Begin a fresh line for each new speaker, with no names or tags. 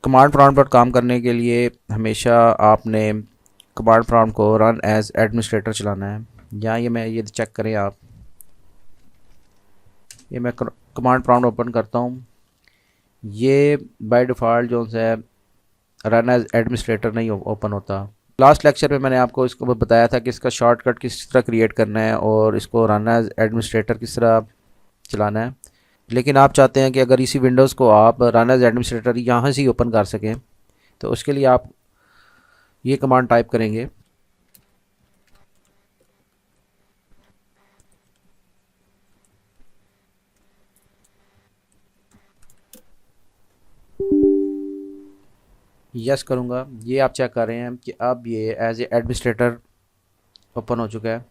Command prompt पर काम करने के लिए हमेशा आपने कमांड प्रॉम्प्ट को रन एज एडमिनिस्ट्रेटर चलाना है। यहाँ ये चेक करें आप, ये मैं कमांड प्रॉम्प्ट ओपन करता हूँ। ये बाय डिफ़ॉल्ट जो है रन एज एडमिनिस्ट्रेटर नहीं ओपन होता। लास्ट लेक्चर में मैंने आपको इसको बताया था कि इसका शॉर्टकट किस तरह क्रिएट करना है और इसको रन एज एडमिनिस्ट्रेटर किस तरह चलाना है। लेकिन आप चाहते हैं कि अगर इसी विंडोज़ को आप रन एज एडमिनिस्ट्रेटर यहाँ से ही ओपन कर सकें, तो उसके लिए आप ये कमांड टाइप करेंगे, यस करूँगा। ये आप चेक कर रहे हैं कि अब ये एज ए एडमिनिस्ट्रेटर ओपन हो चुका है।